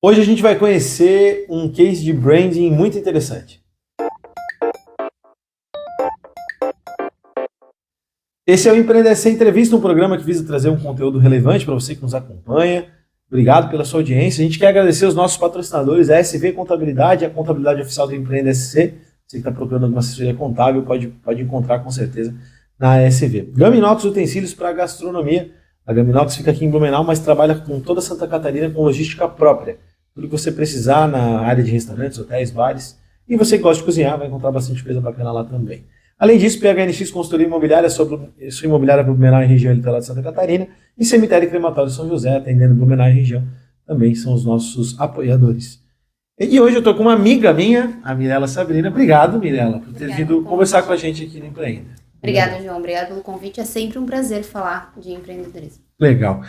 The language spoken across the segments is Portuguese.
Hoje a gente vai conhecer um case de branding muito interessante. Esse é o Empreender Entrevista, um programa que visa trazer um conteúdo relevante para você que nos acompanha. Obrigado pela sua audiência. A gente quer agradecer os nossos patrocinadores, a SV Contabilidade, a contabilidade oficial do Empreender SC. Você que está procurando alguma assessoria contábil, pode encontrar com certeza na SV. Gaminox Utensílios para Gastronomia. A Gaminox fica aqui em Blumenau, mas trabalha com toda Santa Catarina com logística própria. Tudo que você precisar na área de restaurantes, hotéis, bares. E você que gosta de cozinhar, vai encontrar bastante coisa bacana lá também. Além disso, PHNX Consultoria Imobiliária, sua imobiliária para Blumenau e região litoral de Santa Catarina. E Cemitério e Crematório São José, atendendo Blumenau e região, também são os nossos apoiadores. E hoje eu estou com uma amiga minha, a Mirela Sabrina. Obrigado, Mirela, por ter vindo conversar com a gente aqui no Empreenda. Obrigada, João. Obrigado pelo convite. É sempre um prazer falar de empreendedorismo. Legal.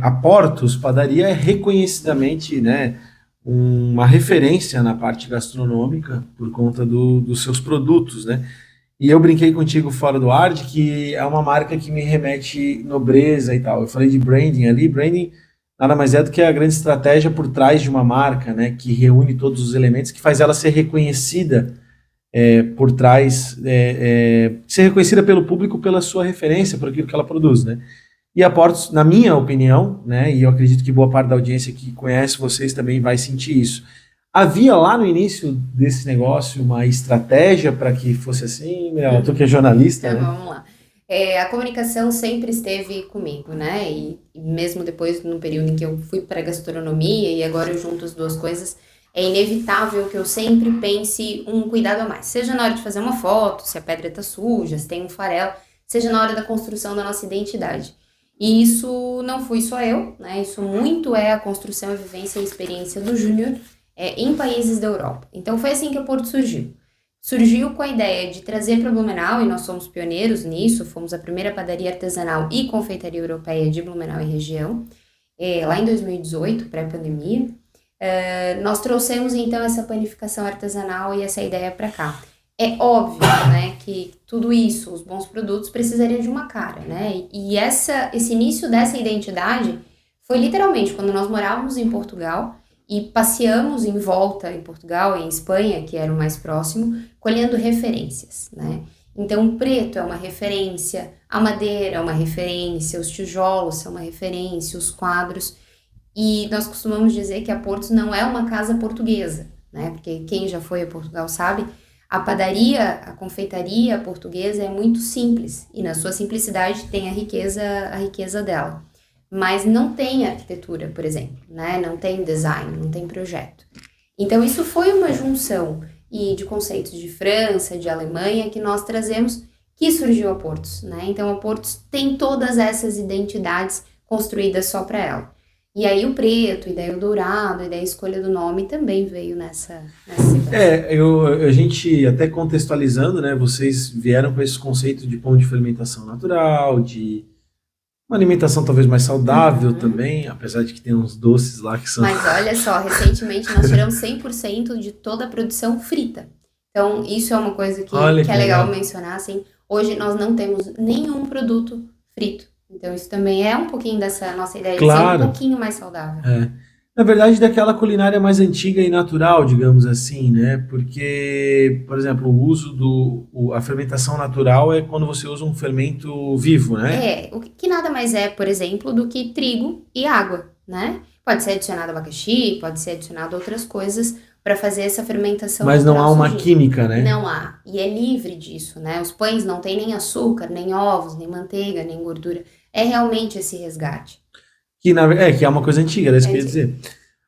A Portos Padaria é reconhecidamente, né, uma referência na parte gastronômica por conta dos seus produtos, né? E eu brinquei contigo fora do ar de que é uma marca que me remete nobreza e tal. Eu falei de branding ali. Branding nada mais é do que a grande estratégia por trás de uma marca, né, que reúne todos os elementos, que faz ela ser reconhecida por trás, ser reconhecida pelo público pela sua referência, por aquilo que ela produz, né? E a Portos, na minha opinião, né, e eu acredito que boa parte da audiência que conhece vocês também vai sentir isso, havia lá no início desse negócio uma estratégia para que fosse assim? Tu que é jornalista, então, né? Vamos lá. A comunicação sempre esteve comigo, né? E mesmo depois, no período em que eu fui para a gastronomia e agora eu junto as duas coisas, é inevitável que eu sempre pense um cuidado a mais. Seja na hora de fazer uma foto, se a pedra está suja, se tem um farelo, seja na hora da construção da nossa identidade. E isso não fui só eu, né? Isso muito é a construção, a vivência e a experiência do Júnior em países da Europa. Então foi assim que a Porto surgiu. Surgiu com a ideia de trazer para Blumenau, e nós somos pioneiros nisso, fomos a primeira padaria artesanal e confeitaria europeia de Blumenau e região, lá em 2018, pré-pandemia. Nós trouxemos então essa panificação artesanal e essa ideia para cá. É óbvio, né, que tudo isso, os bons produtos, precisariam de uma cara, né? E esse início dessa identidade foi literalmente quando nós morávamos em Portugal e passeamos em volta em Portugal e em Espanha, que era o mais próximo, colhendo referências, né? Então o preto é uma referência, a madeira é uma referência, os tijolos são uma referência, os quadros. E nós costumamos dizer que a Portos não é uma casa portuguesa, né? Porque quem já foi a Portugal sabe, a padaria, a confeitaria portuguesa é muito simples e na sua simplicidade tem a riqueza dela. Mas não tem arquitetura, por exemplo, né? Não tem design, não tem projeto. Então isso foi uma junção de conceitos de França, de Alemanha que nós trazemos, que surgiu a Portos, né? Então a Portos tem todas essas identidades construídas só para ela. E aí o preto, e daí o dourado, e daí a escolha do nome também veio nessa sequência. A gente até contextualizando, né, vocês vieram com esse conceito de pão de fermentação natural, de uma alimentação talvez mais saudável também, apesar de que tem uns doces lá que são... Mas olha só, recentemente nós tiramos 100% de toda a produção frita. Então isso é uma coisa que é legal mencionar, assim, hoje nós não temos nenhum produto frito. Então isso também é um pouquinho dessa nossa ideia de ser um pouquinho mais saudável. Na verdade, daquela culinária mais antiga e natural, digamos assim, né? Porque, por exemplo, o uso a fermentação natural é quando você usa um fermento vivo, né? O que nada mais é, por exemplo, do que trigo e água, né? Pode ser adicionado abacaxi, pode ser adicionado outras coisas para fazer essa fermentação. Mas não há uma química, né? Não há. E é livre disso, né? Os pães não tem nem açúcar, nem ovos, nem manteiga, nem gordura. É realmente esse resgate. Que é uma coisa antiga, era isso que eu ia dizer.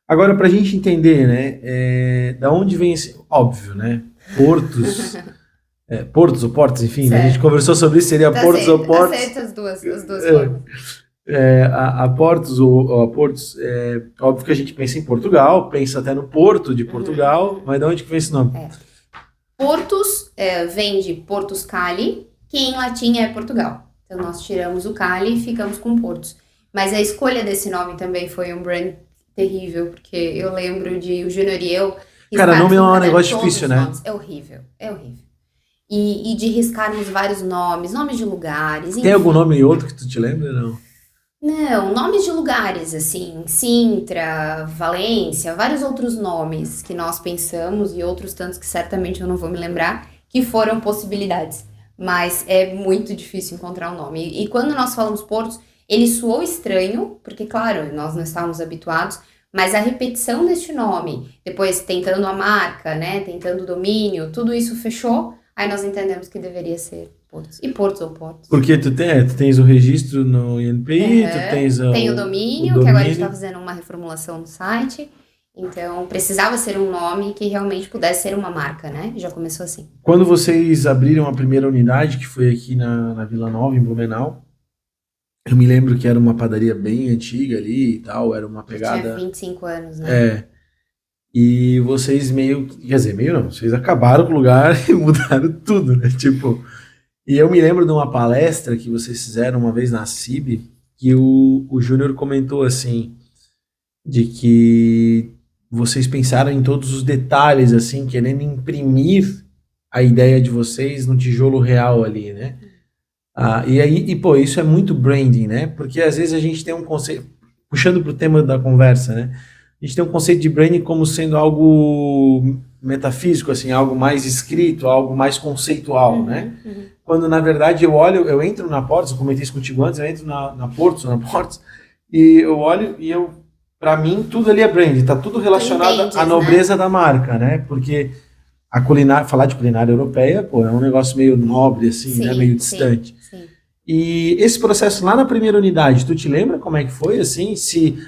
Agora, para a gente entender, né, da onde vem esse... Óbvio, né? Portos, Portos ou Portos, enfim, né, a gente conversou sobre isso, seria Portos ou Portos. Aceita as duas formas. A Portos ou a Portos, óbvio que a gente pensa em Portugal, pensa até no Porto de Portugal, mas de onde que vem esse nome? Portos vem de Portus Cali, que em latim é Portugal. Então nós tiramos o Cali e ficamos com Portos. Mas a escolha desse nome também foi um brand terrível, porque eu lembro de o Júnior e eu... Cara, nome é um negócio difícil, né? É horrível. E de riscarmos vários nomes de lugares... Tem algum nome outro que tu te lembra, não? Não, nomes de lugares, assim, Sintra, Valência, vários outros nomes que nós pensamos e outros tantos que certamente eu não vou me lembrar, que foram possibilidades. Mas é muito difícil encontrar um nome. E quando nós falamos portos, ele soou estranho, porque, claro, nós não estávamos habituados, mas a repetição deste nome, depois tentando a marca, né, tentando o domínio, tudo isso fechou, aí nós entendemos que deveria ser portos. E portos ou portos. Porque tu tens o registro no INPI, tu tens Tem o domínio, que agora a gente está fazendo uma reformulação no site. Então, precisava ser um nome que realmente pudesse ser uma marca, né? Já começou assim. Quando vocês abriram a primeira unidade, que foi aqui na Vila Nova, em Blumenau, eu me lembro que era uma padaria bem antiga ali e tal, era uma pegada... Tinha 25 anos, né? É. E vocês quer dizer, meio não, vocês acabaram com o lugar e mudaram tudo, né? Tipo... E eu me lembro de uma palestra que vocês fizeram uma vez na CIB, que o Júnior comentou assim, de que vocês pensaram em todos os detalhes, assim, querendo imprimir a ideia de vocês no tijolo real ali, né? Pô, isso é muito branding, né? Porque às vezes a gente tem um conceito, puxando para o tema da conversa, né? A gente tem um conceito de branding como sendo algo metafísico, assim, algo mais escrito, algo mais conceitual, né? Quando, na verdade, eu entro na Portos, eu comentei isso contigo antes, eu entro na Portos, e eu olho e pra mim, tudo ali é brand, tá tudo relacionado à nobreza, né, da marca, né? Porque falar de culinária europeia, pô, é um negócio meio nobre, assim, sim, né? Meio distante. Sim. E esse processo lá na primeira unidade, tu te lembra como é que foi, assim? Se,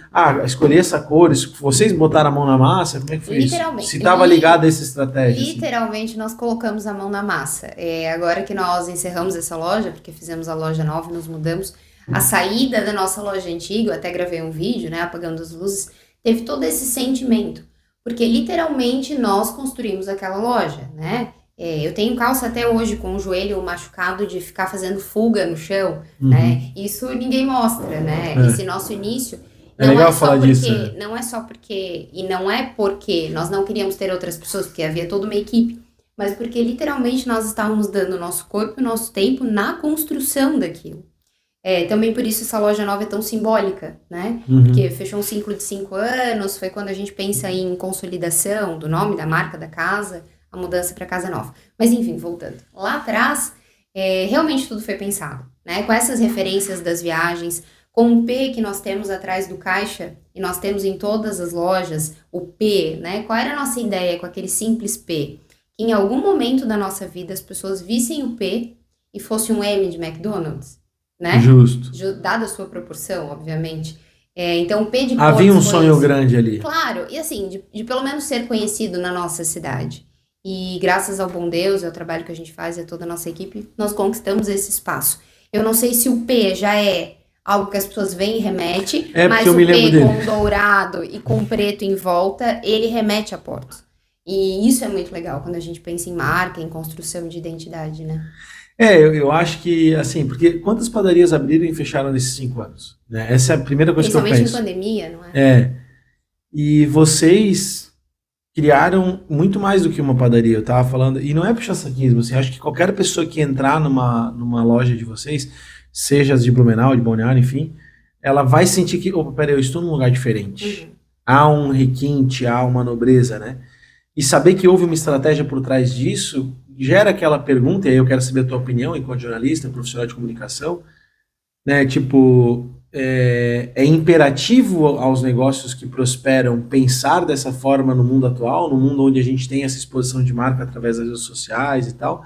escolher essa cor, se vocês botaram a mão na massa, como é que foi isso? Se estava ligado a essa estratégia? Literalmente, assim, nós colocamos a mão na massa. Agora que nós encerramos essa loja, porque fizemos a loja nova e nos mudamos, a saída da nossa loja antiga, eu até gravei um vídeo, né, apagando as luzes, teve todo esse sentimento. Porque literalmente nós construímos aquela loja, né? Eu tenho calça até hoje com o joelho machucado de ficar fazendo fuga no chão, né? Isso ninguém mostra, né? Esse nosso início não legal falar disso. Não é só porque, e não é porque nós não queríamos ter outras pessoas, porque havia toda uma equipe, mas porque literalmente nós estávamos dando o nosso corpo e o nosso tempo na construção daquilo. Também por isso essa loja nova é tão simbólica, né? Porque fechou um ciclo de 5 anos, foi quando a gente pensa em consolidação do nome, da marca, da casa, a mudança para casa nova. Mas enfim, voltando. Lá atrás, realmente tudo foi pensado, né? Com essas referências das viagens, com o P que nós temos atrás do caixa, e nós temos em todas as lojas, o P, né? Qual era a nossa ideia com aquele simples P? Que em algum momento da nossa vida as pessoas vissem o P e fosse um M de McDonald's, né? Justo. Dada a sua proporção, obviamente. Então o P de havia um sonho grande ali. Claro, e assim, de pelo menos ser conhecido na nossa cidade. E graças ao bom Deus, ao trabalho que a gente faz e a toda a nossa equipe, nós conquistamos esse espaço. Eu não sei se o P já é algo que as pessoas veem e remete, mas o P com dourado e com preto em volta, ele remete a Portos. E isso é muito legal quando a gente pensa em marca, em construção de identidade, né? Eu acho que, assim, porque quantas padarias abriram e fecharam nesses 5 anos? Né? Essa é a primeira coisa que eu penso. Principalmente em pandemia, não é? E vocês criaram muito mais do que uma padaria, eu tava falando, e não é puxa-saquismo, assim, acho que qualquer pessoa que entrar numa loja de vocês, seja as de Blumenau, de Balneário, enfim, ela vai sentir que, peraí, eu estou num lugar diferente. Há um requinte, há uma nobreza, né? E saber que houve uma estratégia por trás disso, gera aquela pergunta, e aí eu quero saber a tua opinião enquanto jornalista, profissional de comunicação, né, tipo... É imperativo aos negócios que prosperam pensar dessa forma no mundo atual, no mundo onde a gente tem essa exposição de marca através das redes sociais e tal.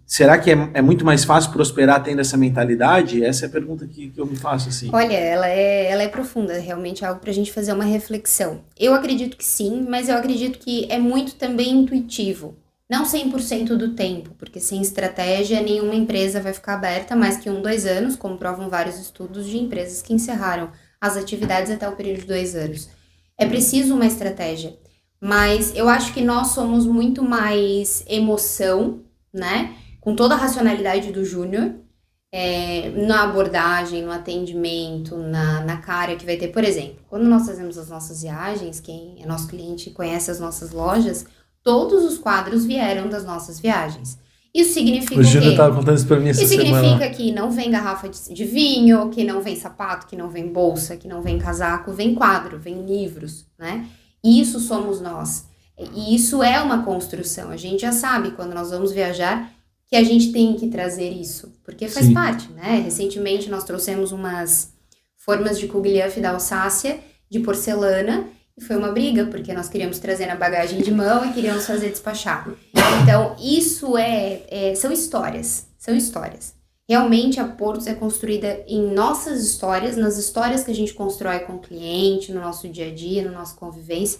Será que é muito mais fácil prosperar tendo essa mentalidade? Essa é a pergunta que eu me faço, assim. Olha, ela é profunda, realmente é algo para a gente fazer uma reflexão. Eu acredito que sim, mas eu acredito que é muito também intuitivo. Não 100% do tempo, porque sem estratégia nenhuma empresa vai ficar aberta mais que 2 anos, como provam vários estudos de empresas que encerraram as atividades até o período de 2 anos. É preciso uma estratégia, mas eu acho que nós somos muito mais emoção, né? Com toda a racionalidade do Júnior, na abordagem, no atendimento, na cara que vai ter. Por exemplo, quando nós fazemos as nossas viagens, quem é nosso cliente conhece as nossas lojas, todos os quadros vieram das nossas viagens. Isso significa O o Júnior quê? estava contando isso para mim essa Isso semana. significa que não vem garrafa de vinho, que não vem sapato, que não vem bolsa, que não vem casaco, vem quadro, vem livros, né? Isso somos nós. E isso é uma construção. A gente já sabe, quando nós vamos viajar, que a gente tem que trazer isso, porque faz Sim. parte, né? Recentemente nós trouxemos umas formas de Kugelhof da Alsácia, de porcelana, e foi uma briga, porque nós queríamos trazer na bagagem de mão e queríamos fazer despachar. Então, isso são histórias, são histórias. Realmente, a Portos é construída em nossas histórias, nas histórias que a gente constrói com o cliente, no nosso dia a dia, na nossa convivência,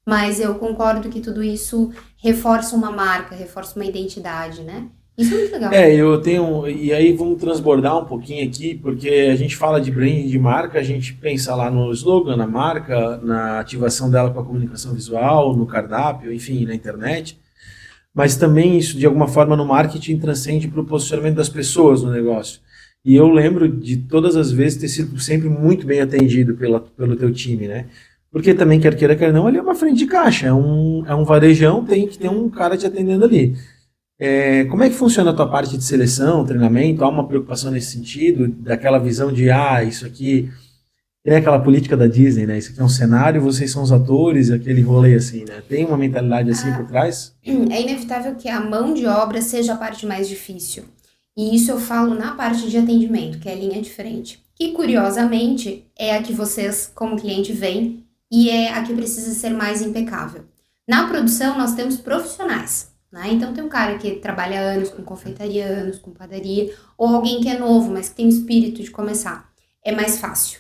mas eu concordo que tudo isso reforça uma marca, reforça uma identidade, né? Isso é muito legal. Eu tenho. E aí vamos transbordar um pouquinho aqui, porque a gente fala de branding de marca, a gente pensa lá no slogan, na marca, na ativação dela com a comunicação visual, no cardápio, enfim, na internet. Mas também isso, de alguma forma, no marketing transcende para o posicionamento das pessoas no negócio. E eu lembro de todas as vezes ter sido sempre muito bem atendido pelo teu time, né? Porque também, quer queira, quer não, ali é uma frente de caixa, é um varejão, tem que ter um cara te atendendo ali. Como é que funciona a tua parte de seleção, treinamento? Há uma preocupação nesse sentido, daquela visão de, isso aqui é aquela política da Disney, né? Isso aqui é um cenário, vocês são os atores, aquele rolê assim, né? Tem uma mentalidade assim por trás? É inevitável que a mão de obra seja a parte mais difícil. E isso eu falo na parte de atendimento, que é a linha de frente. Que, curiosamente, é a que vocês, como cliente, veem e é a que precisa ser mais impecável. Na produção, nós temos profissionais, né? Então, tem um cara que trabalha há anos com confeitaria, anos com padaria, ou alguém que é novo, mas que tem espírito de começar. É mais fácil.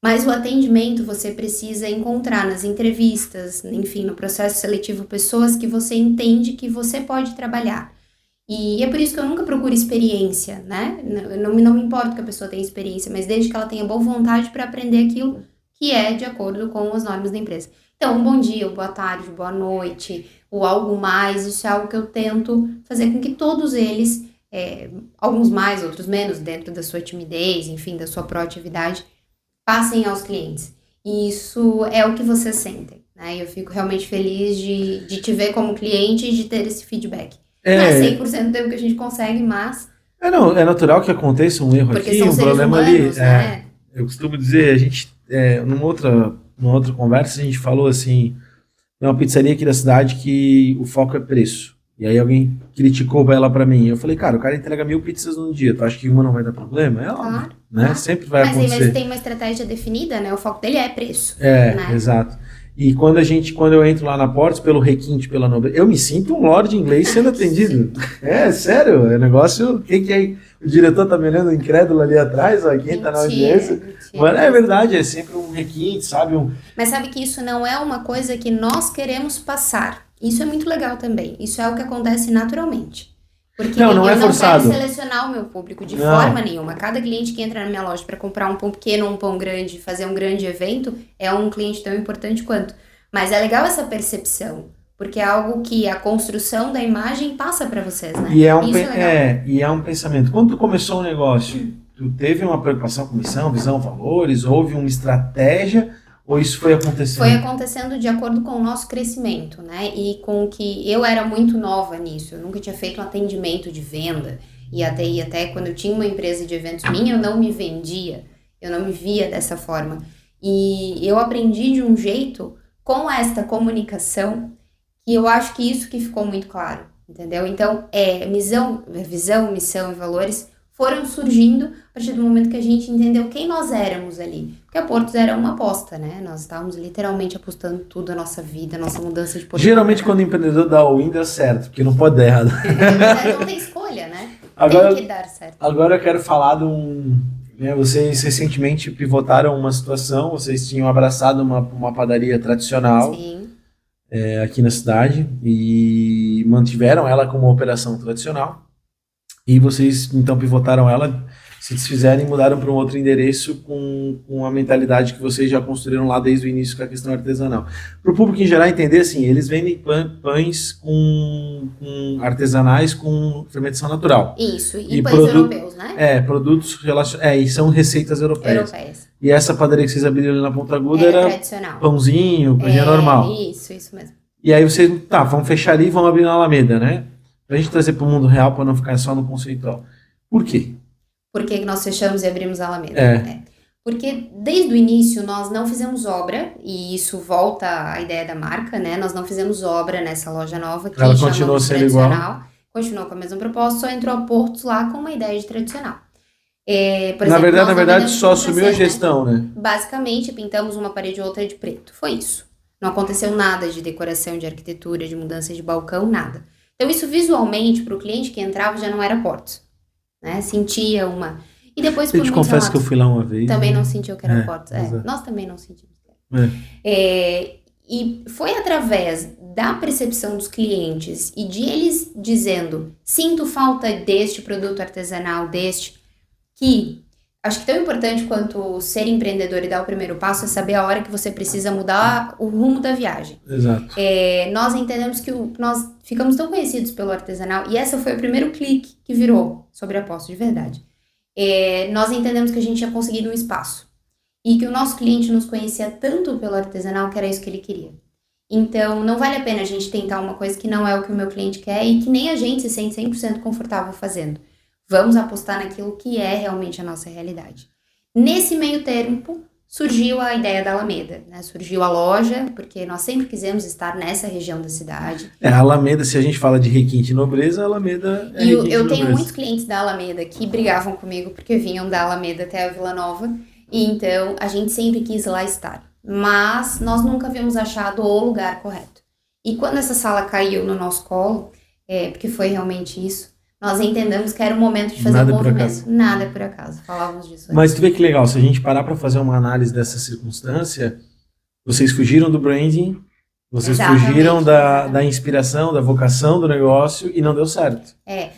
Mas o atendimento você precisa encontrar nas entrevistas, enfim, no processo seletivo, pessoas que você entende que você pode trabalhar. E é por isso que eu nunca procuro experiência, né? Não me importa que a pessoa tenha experiência, mas desde que ela tenha boa vontade para aprender aquilo que é de acordo com as normas da empresa. Então, um bom dia, boa tarde, boa noite, ou algo mais, isso é algo que eu tento fazer com que todos eles, alguns mais, outros menos, dentro da sua timidez, enfim, da sua proatividade, passem aos clientes. E isso é o que vocês sentem, né? Eu fico realmente feliz de te ver como cliente e de ter esse feedback. Não é 100% do tempo que a gente consegue, mas... Não, é natural que aconteça um erro porque aqui, são um seres problema humanos, ali. né? Eu costumo dizer, a gente, numa outra conversa, a gente falou assim, tem uma pizzaria aqui da cidade que o foco é preço. E aí alguém criticou ela pra mim. Eu falei, cara, o cara entrega 1000 pizzas num dia, tu acha que uma não vai dar problema? É óbvio, Claro, né? claro. Sempre vai acontecer. Mas tem uma estratégia definida, né? O foco dele é preço. Né? Exato. E quando eu entro lá na Portos, pelo requinte, pela nobreza, eu me sinto um lord inglês sendo atendido. Sério, é negócio... que é? O diretor tá me olhando incrédulo ali atrás, ó, quem tá na audiência. Mentira. Mas é verdade, é sempre um requinte, sabe? Mas sabe que isso não é uma coisa que nós queremos passar. Isso é muito legal também. Isso é o que acontece naturalmente. Porque não eu é forçado. Não quero selecionar o meu público de forma nenhuma. Cada cliente que entra na minha loja para comprar um pão pequeno ou um pão grande, fazer um grande evento, é um cliente tão importante quanto. Mas é legal essa percepção, porque é algo que a construção da imagem passa para vocês, né? E é um pensamento. Quando tu começou o negócio, tu teve uma preocupação com missão, visão, valores? Houve uma estratégia? Ou isso foi acontecendo? Foi acontecendo de acordo com o nosso crescimento, né? E com que eu era muito nova nisso. Eu nunca tinha feito um atendimento de venda. E até quando eu tinha uma empresa de eventos minha, eu não me vendia. Eu não me via dessa forma. E eu aprendi de um jeito, com esta comunicação, que eu acho que isso que ficou muito claro. Entendeu? Então, visão, missão e valores foram surgindo a partir do momento que a gente entendeu quem nós éramos ali. Porque a Portos era uma aposta, né? Nós estávamos literalmente apostando tudo, a nossa vida, a nossa mudança de portfólio. Geralmente quando o empreendedor dá o win, dá certo, porque não pode dar errado. Não tem escolha, né? Agora, tem que dar certo. Agora eu quero falar de vocês recentemente pivotaram uma situação, vocês tinham abraçado uma padaria tradicional. Sim. Aqui na cidade e mantiveram ela como uma operação tradicional. E vocês, então, pivotaram ela, se desfizeram e mudaram para um outro endereço com a mentalidade que vocês já construíram lá desde o início com a questão artesanal. Para o público em geral entender, assim, eles vendem pães com artesanais com fermentação natural. Isso, e pães europeus, né? Produtos relacionados, e são receitas europeias. E essa padaria que vocês abriram ali na Ponta Aguda era tradicional. Pãozinho, coisinha normal. Isso mesmo. E aí vocês, vamos fechar ali e vamos abrir na Alameda, né? Para a gente trazer para o mundo real, para não ficar só no conceitual. Por quê? Por que nós fechamos e abrimos a Alameda? É. Porque desde o início nós não fizemos obra, e isso volta à ideia da marca, né? Nós não fizemos obra nessa loja nova, que Ela chamamos continuou sendo tradicional, continuou com a mesma proposta, só entrou a Portos lá com uma ideia de tradicional. Por Na exemplo, nós não verdade, vendemos só pra assumiu a ser, né? gestão, né? Basicamente, pintamos uma parede ou outra de preto. Foi isso. Não aconteceu nada de decoração, de arquitetura, de mudança de balcão, nada. Então, isso visualmente, para o cliente que entrava, já não era Portos, né? Sentia uma... E depois, Eu por te muitos confesso que eu relatos, fui lá uma vez. também não sentiu que era É, Portos. exato. Nós também não sentimos. É. E foi através da percepção dos clientes e de eles dizendo, sinto falta deste produto artesanal, que acho que tão importante quanto ser empreendedor e dar o primeiro passo é saber a hora que você precisa mudar o rumo da viagem. Exato. Nós entendemos que nós ficamos tão conhecidos pelo artesanal, e esse foi o primeiro clique que virou sobre a Poço, de verdade. Nós entendemos que a gente tinha conseguido um espaço e que o nosso cliente nos conhecia tanto pelo artesanal que era isso que ele queria. Então, não vale a pena a gente tentar uma coisa que não é o que o meu cliente quer e que nem a gente se sente 100% confortável fazendo. Vamos apostar naquilo que é realmente a nossa realidade. Nesse meio tempo, surgiu a ideia da Alameda, né? Surgiu a loja, porque nós sempre quisemos estar nessa região da cidade. A Alameda, se a gente fala de requinte e nobreza, a Alameda é E requinte eu e tenho nobreza. muitos clientes da Alameda que brigavam comigo porque vinham da Alameda até a Vila Nova. E então, a gente sempre quis lá estar. Mas nós nunca havíamos achado o lugar correto. E quando essa sala caiu no nosso colo, porque foi realmente isso, nós entendemos que era o momento de fazer Nada um por movimento. acaso. Nada por acaso. Falávamos disso Mas tu vê que legal, se a gente parar para fazer uma análise dessa circunstância, vocês fugiram do branding, vocês Exatamente, fugiram da exatamente. inspiração, da vocação do negócio e não deu certo.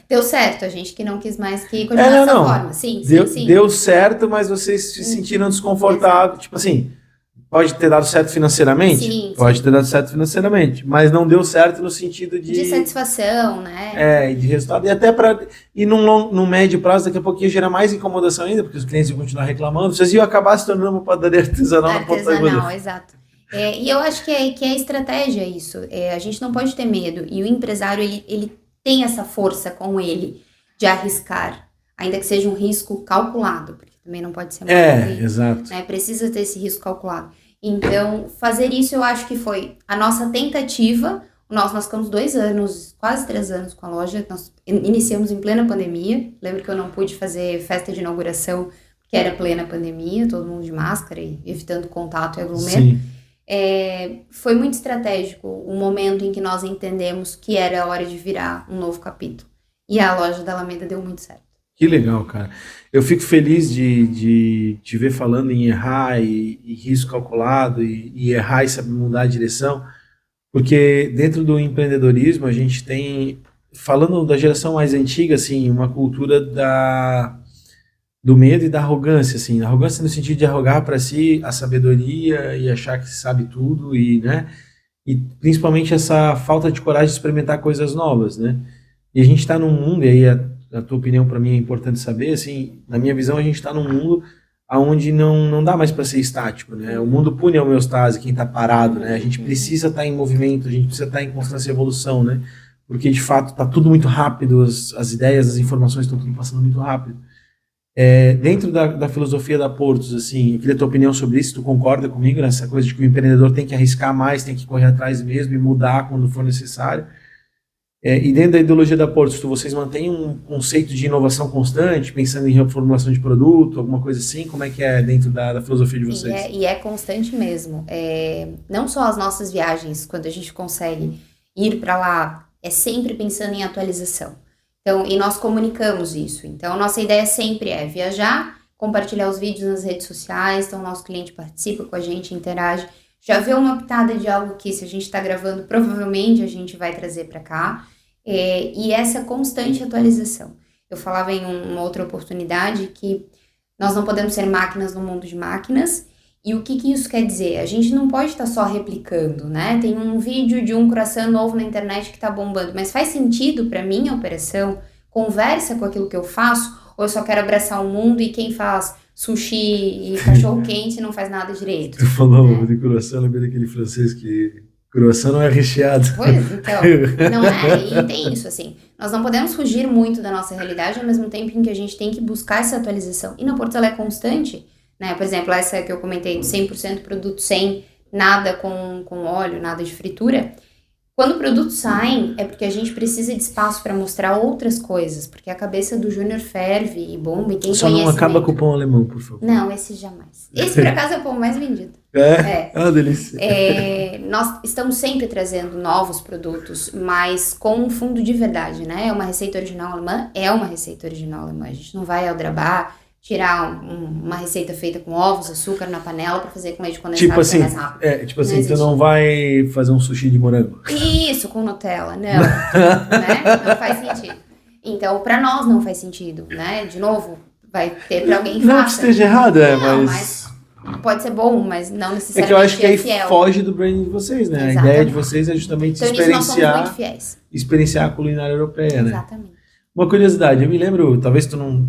Deu certo. A gente que não quis mais que continuar dessa não. forma. Sim, Deu, sim, sim. deu certo, mas vocês se sentiram desconfortáveis. Tipo assim, pode ter dado certo financeiramente? Sim, Pode sim. ter dado certo financeiramente, mas não deu certo no sentido De satisfação, né? e de resultado. E até para ir num médio prazo, daqui a pouquinho gera mais incomodação ainda, porque os clientes iam continuar reclamando. Vocês iam acabar se tornando uma padaria artesanal na Ponta da Artesanal, Agulha. exato. E eu acho que é estratégia isso. A gente não pode ter medo. E o empresário, ele tem essa força com ele de arriscar, ainda que seja um risco calculado, porque também não pode ser muito Exato. né? Precisa ter esse risco calculado. Então, fazer isso eu acho que foi a nossa tentativa. Nós ficamos 2 anos, quase 3 anos com a loja. Nós iniciamos em plena pandemia. Lembro que eu não pude fazer festa de inauguração, porque era plena pandemia, todo mundo de máscara e evitando contato e aglomero. Sim. Foi muito estratégico o momento em que nós entendemos que era a hora de virar um novo capítulo. E a loja da Alameda deu muito certo. Que legal, cara. Eu fico feliz de te ver falando em errar e risco calculado e errar e saber mudar a direção, porque dentro do empreendedorismo a gente tem, falando da geração mais antiga, assim, uma cultura do medo e da arrogância, assim, arrogância no sentido de arrogar para si a sabedoria e achar que sabe tudo né? E principalmente essa falta de coragem de experimentar coisas novas, né? E a gente está num mundo, e aí a tua opinião para mim é importante saber, assim, na minha visão a gente está num mundo onde não dá mais para ser estático, né? O mundo pune a homeostase, quem está parado, né? A gente precisa estar em movimento, a gente precisa estar em constância e evolução, né? Porque de fato está tudo muito rápido, as ideias, as informações estão tudo passando muito rápido. Dentro da filosofia da Portos, assim, eu queria a tua opinião sobre isso, tu concorda comigo nessa coisa de que o empreendedor tem que arriscar mais, tem que correr atrás mesmo e mudar quando for necessário? E dentro da ideologia da Portos, vocês mantêm um conceito de inovação constante, pensando em reformulação de produto, alguma coisa assim? Como é que é dentro da filosofia de vocês? E é constante mesmo. Não só as nossas viagens, quando a gente consegue ir para lá, é sempre pensando em atualização. Então, e nós comunicamos isso. Então, nossa ideia sempre é viajar, compartilhar os vídeos nas redes sociais, então o nosso cliente participa com a gente, interage. Já vê uma pitada de algo que, se a gente está gravando, provavelmente a gente vai trazer para cá. E essa constante atualização. Eu falava em uma outra oportunidade que nós não podemos ser máquinas no mundo de máquinas. E o que isso quer dizer? A gente não pode estar só replicando, né? Tem um vídeo de um croissant novo na internet que está bombando, mas faz sentido para minha operação? Conversa com aquilo que eu faço? Ou eu só quero abraçar o mundo e quem faz sushi e cachorro quente não faz nada direito? Tu falou de croissant, lembrei daquele francês que Croissant não é recheado. Pois, então, não é, e tem isso, assim, nós não podemos fugir muito da nossa realidade ao mesmo tempo em que a gente tem que buscar essa atualização, e na Porto ela é constante, né, por exemplo, essa que eu comentei, de 100% produto sem nada com óleo, nada de fritura, quando produtos saem, é porque a gente precisa de espaço para mostrar outras coisas, porque a cabeça do Júnior ferve e bomba e tem Só não conhecimento. acaba com o pão alemão, por favor. Não, esse jamais. Esse, por acaso, é o pão mais vendido. É uma delícia. Nós estamos sempre trazendo novos produtos, mas com um fundo de verdade, né? É uma receita original alemã, é uma receita original alemã. A gente não vai aldrabar, tirar uma receita feita com ovos, açúcar na panela para fazer com leite condensado Tipo assim, mais rápido. tipo assim, tu não vai fazer um sushi de morango. Isso, com Nutella, não, né? Não faz sentido. Então, para nós não faz sentido, né? De novo, vai ter para alguém que Não que faça. esteja errado, mas pode ser bom, mas não necessariamente é que eu acho que aí fiel. foge do branding de vocês, né? Exatamente. A ideia de vocês é justamente Então, nisso nós somos muito fiéis. experienciar a culinária europeia, né? Exatamente. Uma curiosidade, eu me lembro, talvez tu não...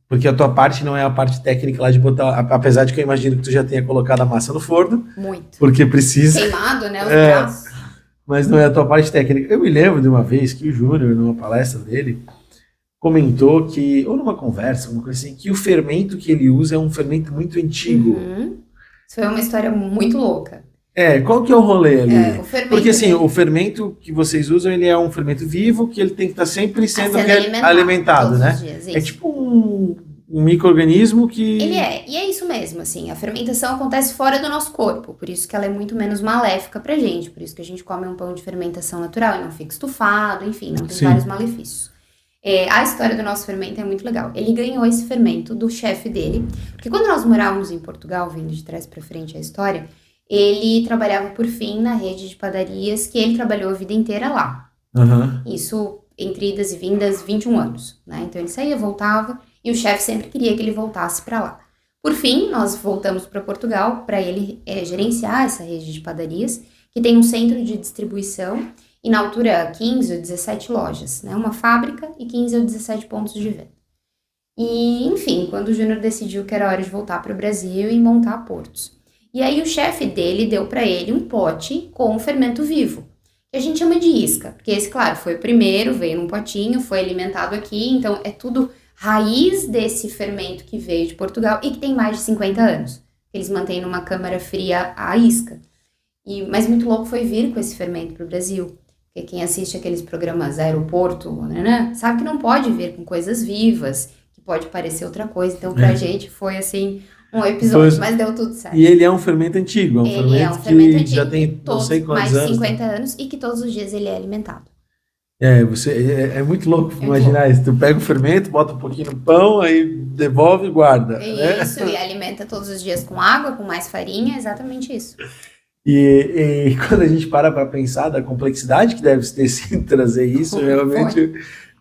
Porque a tua parte não é a parte técnica lá de botar... Apesar de que eu imagino que tu já tenha colocado a massa no forno. Muito. Porque precisa. Queimado, né? Os braços. Mas não é a tua parte técnica. Eu me lembro de uma vez que o Júnior, numa palestra dele, comentou que, ou numa conversa, uma coisa assim, que o fermento que ele usa é um fermento muito antigo. Isso foi uma história muito louca. Qual que é o rolê ali? O fermento Porque assim, dele. o fermento que vocês usam, ele é um fermento vivo, que ele tem que estar sempre sendo alimentado, alimentado, né? todos os dias, É isso. tipo um micro-organismo que... Ele e é isso mesmo, assim, a fermentação acontece fora do nosso corpo, por isso que ela é muito menos maléfica pra gente, por isso que a gente come um pão de fermentação natural e não fica estufado, enfim, não tem Sim. vários malefícios. A história do nosso fermento é muito legal. Ele ganhou esse fermento do chefe dele, porque quando nós morávamos em Portugal, vindo de trás pra frente a história, ele trabalhava por fim na rede de padarias que ele trabalhou a vida inteira lá. Aham. Isso entre idas e vindas, 21 anos, né? Então ele saía, voltava, e o chefe sempre queria que ele voltasse para lá. Por fim, nós voltamos para Portugal para ele gerenciar essa rede de padarias, que tem um centro de distribuição e na altura 15 ou 17 lojas, né? Uma fábrica e 15 ou 17 pontos de venda. E, enfim, quando o Júnior decidiu que era hora de voltar para o Brasil e montar portos. E aí o chefe dele deu para ele um pote com fermento vivo, que a gente chama de isca, porque esse, claro, foi o primeiro, veio num potinho, foi alimentado aqui, então é tudo raiz desse fermento que veio de Portugal e que tem mais de 50 anos. Eles mantêm numa câmara fria a isca. Mas muito louco foi vir com esse fermento para o Brasil, porque quem assiste aqueles programas Aeroporto, né, sabe que não pode vir com coisas vivas, que pode parecer outra coisa, então pra gente foi assim... um episódio, mas deu tudo certo. E ele é um fermento antigo, Ele é um fermento que antigo já tem não sei quantos mais de anos. 50 anos e que todos os dias ele é alimentado. É muito louco imaginar isso. Tu pega o fermento, bota um pouquinho no pão, aí devolve e guarda. Isso, e alimenta todos os dias com água, com mais farinha, exatamente isso. E quando a gente para pensar da complexidade que deve ter sido trazer isso, realmente...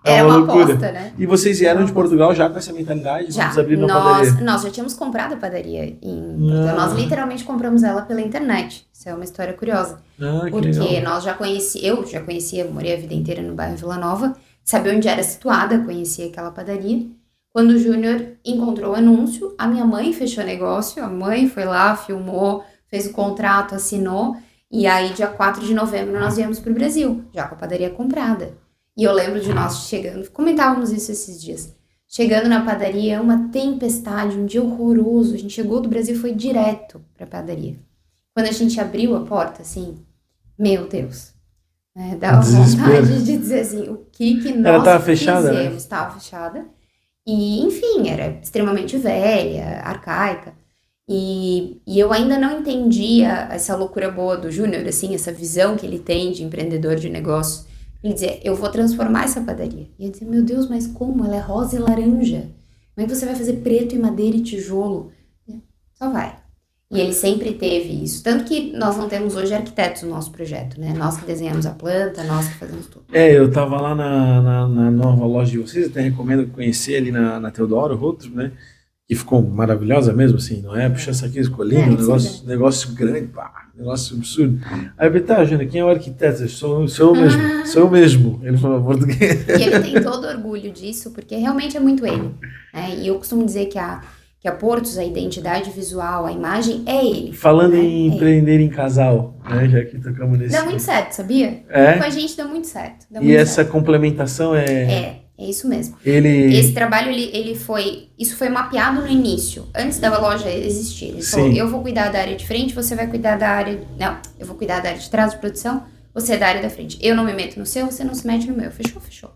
É uma aposta, né? E vocês vieram de Portugal já com essa mentalidade? Já. Vamos abrir uma padaria? Nós já tínhamos comprado a padaria em Portugal. Nós literalmente compramos ela pela internet. Isso é uma história curiosa. Que porque legal. eu já conhecia, morei a vida inteira no bairro Vila Nova, sabia onde era situada, conhecia aquela padaria. Quando o Júnior encontrou o anúncio, a minha mãe fechou negócio, a mãe foi lá, filmou, fez o contrato, assinou, e aí dia 4 de novembro nós viemos para o Brasil, já com a padaria comprada. E eu lembro de nós chegando, comentávamos isso esses dias, chegando na padaria, uma tempestade, um dia horroroso, a gente chegou do Brasil e foi direto para a padaria. Quando a gente abriu a porta, assim, meu Deus, dá vontade de dizer assim, o que nós Ela estava fechada, né? Estava fechada, e enfim, era extremamente velha, arcaica, e eu ainda não entendia essa loucura boa do Júnior, assim, essa visão que ele tem de empreendedor de negócio. Ele dizia, eu vou transformar essa padaria. E eu dizia, meu Deus, mas como? Ela é rosa e laranja. Como é que você vai fazer preto e madeira e tijolo? Só vai. E ele sempre teve isso. Tanto que nós não temos hoje arquitetos no nosso projeto, né? Nós que desenhamos a planta, nós que fazemos tudo. Eu tava lá na nova loja de vocês, até recomendo conhecer ali na Teodoro Routro, né? Que ficou maravilhosa mesmo, assim, não é? Puxa essa aqui, escolhendo, negócio grande, negócio absurdo. Aí eu falei, Júnior, quem é o arquiteto? Sou eu mesmo. Ele falou português. E ele tem todo orgulho disso, porque realmente é muito ele. Né? E eu costumo dizer que a Portos, a identidade visual, a imagem, é ele. Falando em empreender em casal, né? Já que tocamos nesse... Dá muito certo, sabia? É? Com a gente dá muito certo. Dá E muito essa certo. complementação É isso mesmo. Ele... Esse trabalho, ele foi... Isso foi mapeado no início, antes da loja existir. Ele falou, Sim. eu vou cuidar da área de frente, você vai cuidar da área... Não, eu vou cuidar da área de trás de produção, você é da área da frente. Eu não me meto no seu, você não se mete no meu. Fechou, fechou.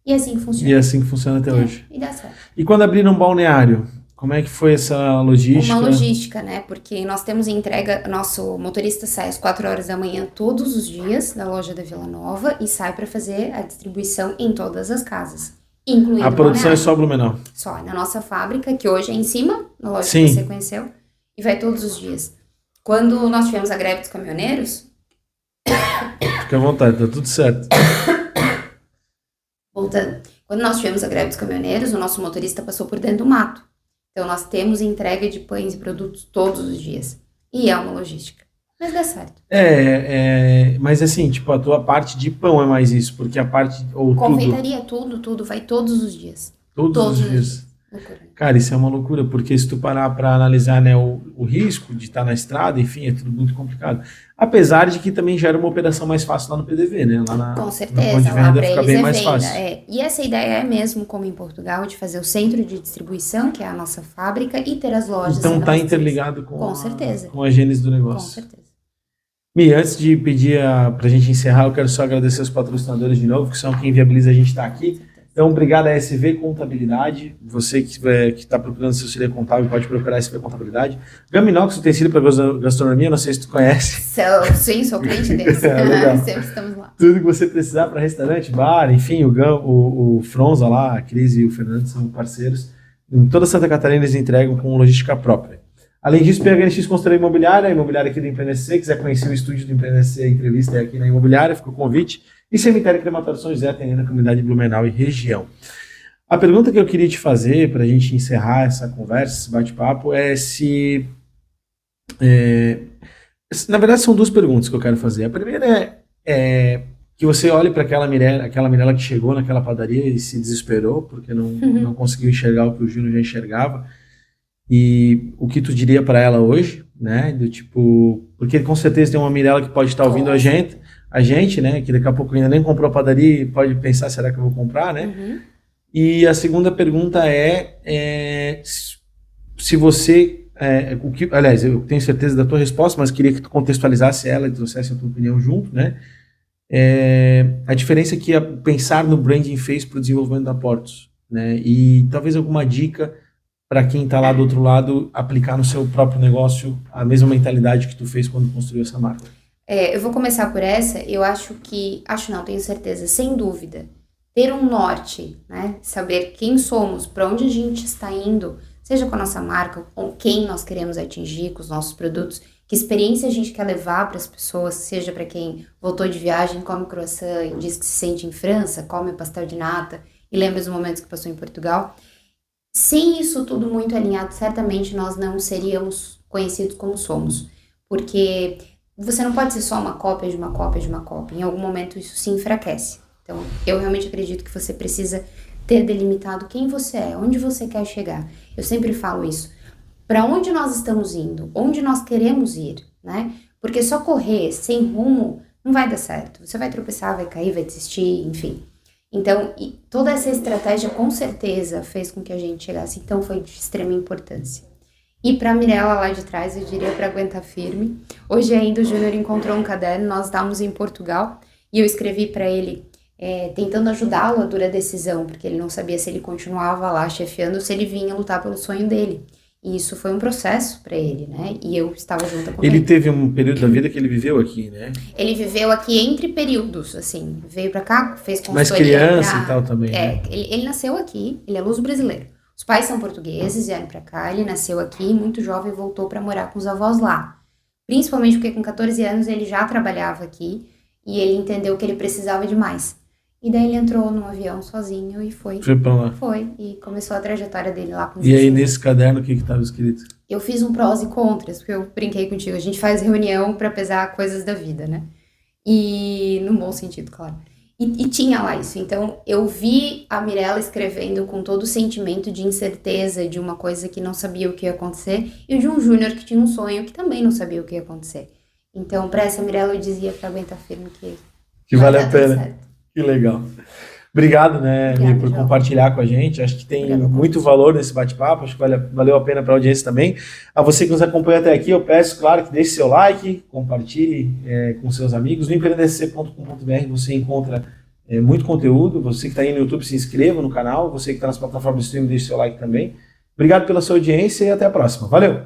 E assim funciona. E é assim que funciona até hoje. E dá certo. E quando abriram um balneário, como é que foi essa logística? Uma logística, né? Porque nós temos entrega, nosso motorista sai às 4 horas da manhã todos os dias da loja da Vila Nova e sai para fazer a distribuição em todas as casas, incluindo A produção é Balneário. só Blumenau. Só na nossa fábrica, que hoje é em cima, na loja Sim. que você conheceu, e vai todos os dias. Quando nós tivemos a greve dos caminhoneiros, Fica à vontade, tá tudo certo. voltando, quando nós tivemos a greve dos caminhoneiros, o nosso motorista passou por dentro do mato. Então nós temos entrega de pães e produtos todos os dias. E é uma logística. Mas dá certo. Mas assim, tipo, a tua parte de pão é mais isso, porque a parte, ou Confeitaria, tudo, vai todos os dias. todos os dias. Loucura. Cara, isso é uma loucura, porque se tu parar para analisar, né, o risco de estar na estrada, enfim, é tudo muito complicado. Apesar de que também gera uma operação mais fácil lá no PDV, né? Lá na, Com no certeza, ponto de lá venda para fica eles bem é mais venda. fácil. E essa ideia é mesmo, como em Portugal, de fazer o centro de distribuição, que é a nossa fábrica, e ter as lojas. Então sendo tá abastecidas. interligado Com certeza. com a gênese do Com negócio. certeza. Mi, antes de pedir pra gente encerrar, eu quero só agradecer os patrocinadores de novo, que são quem viabiliza a gente estar aqui. Então, obrigado a SV Contabilidade. Você que está procurando seu auxiliar contábil, pode procurar a SV Contabilidade. Gaminox, utensílio para gastronomia, não sei se tu conhece. Sim, sou cliente deles. Legal. Sempre estamos lá. Tudo que você precisar para restaurante, bar, enfim, o Fronza lá, a Cris e o Fernando são parceiros. Em toda Santa Catarina eles entregam com logística própria. Além disso, PHNX Consultoria Imobiliária, a imobiliária aqui do Empreender-se. Quiser conhecer o estúdio do Empreender-se, a entrevista é aqui na imobiliária, fica o convite. E Cemitério Crematório São José, atendendo a comunidade de Blumenau e região. A pergunta que eu queria te fazer, para a gente encerrar essa conversa, esse bate-papo, é se... na verdade, são duas perguntas que eu quero fazer. A primeira é que você olhe para aquela Mirella que chegou naquela padaria e se desesperou, porque não conseguiu enxergar o que o Júnior já enxergava. E o que tu diria para ela hoje, né? Do tipo, porque com certeza tem uma Mirella que pode estar ouvindo a gente, né? Que daqui a pouco ainda nem comprou a padaria e pode pensar, será que eu vou comprar, né? Uhum. E a segunda pergunta se você, aliás, eu tenho certeza da tua resposta, mas queria que tu contextualizasse ela e trouxesse a tua opinião junto, né? A diferença que pensar no branding fez para o desenvolvimento da Portos, né? E talvez alguma dica para quem está lá do outro lado aplicar no seu próprio negócio a mesma mentalidade que tu fez quando construiu essa marca. Eu vou começar por essa. Eu tenho certeza, sem dúvida, ter um norte, né? Saber quem somos, para onde a gente está indo, seja com a nossa marca, com quem nós queremos atingir, com os nossos produtos, que experiência a gente quer levar para as pessoas, seja para quem voltou de viagem, come croissant e diz que se sente em França, come pastel de nata e lembra dos momentos que passou em Portugal. Sem isso tudo muito alinhado, certamente nós não seríamos conhecidos como somos, porque você não pode ser só uma cópia de uma cópia de uma cópia. Em algum momento isso se enfraquece. Então, eu realmente acredito que você precisa ter delimitado quem você é, onde você quer chegar. Eu sempre falo isso. Para onde nós estamos indo, onde nós queremos ir, né? Porque só correr sem rumo não vai dar certo. Você vai tropeçar, vai cair, vai desistir, enfim. Então, toda essa estratégia com certeza fez com que a gente chegasse. Então, foi de extrema importância. E para a Mirella lá de trás, eu diria para aguentar firme. Hoje ainda o Júnior encontrou um caderno, nós estávamos em Portugal, e eu escrevi para ele, tentando ajudá-lo a dura decisão, porque ele não sabia se ele continuava lá chefiando ou se ele vinha lutar pelo sonho dele. E isso foi um processo para ele, né? E eu estava junto com ele. Ele teve um período da vida que ele viveu aqui, né? Ele viveu aqui entre períodos, assim. Veio para cá, fez consultoria. Mas criança e tal também, né? Ele nasceu aqui, ele é luso-brasileiro. Os pais são portugueses, vieram para cá, ele nasceu aqui, muito jovem, voltou para morar com os avós lá. Principalmente porque com 14 anos ele já trabalhava aqui e ele entendeu que ele precisava de mais. E daí ele entrou num avião sozinho e foi pra lá. Foi, e começou a trajetória dele lá com 16 E aí anos. nesse caderno o que estava escrito? Eu fiz um prós e contras, porque eu brinquei contigo, a gente faz reunião para pesar coisas da vida, né? E no bom sentido, claro. E tinha lá isso, então eu vi a Mirella escrevendo com todo o sentimento de incerteza, de uma coisa que não sabia o que ia acontecer, e de um Júnior que tinha um sonho que também não sabia o que ia acontecer. Então, para essa Mirella, eu dizia para aguentar firme Que vai vale dar a tudo pena. certo. Que legal. Obrigado, né, Obrigada, Mi, por João. compartilhar com a gente. Acho que tem Obrigada, muito valor nesse bate-papo. Acho que valeu a pena para a audiência também. A você que nos acompanha até aqui, eu peço, claro, que deixe seu like, compartilhe com seus amigos. No empreendesc.com.br você encontra muito conteúdo. Você que está aí no YouTube, se inscreva no canal. Você que está nas plataformas de streaming, deixe seu like também. Obrigado pela sua audiência e até a próxima. Valeu!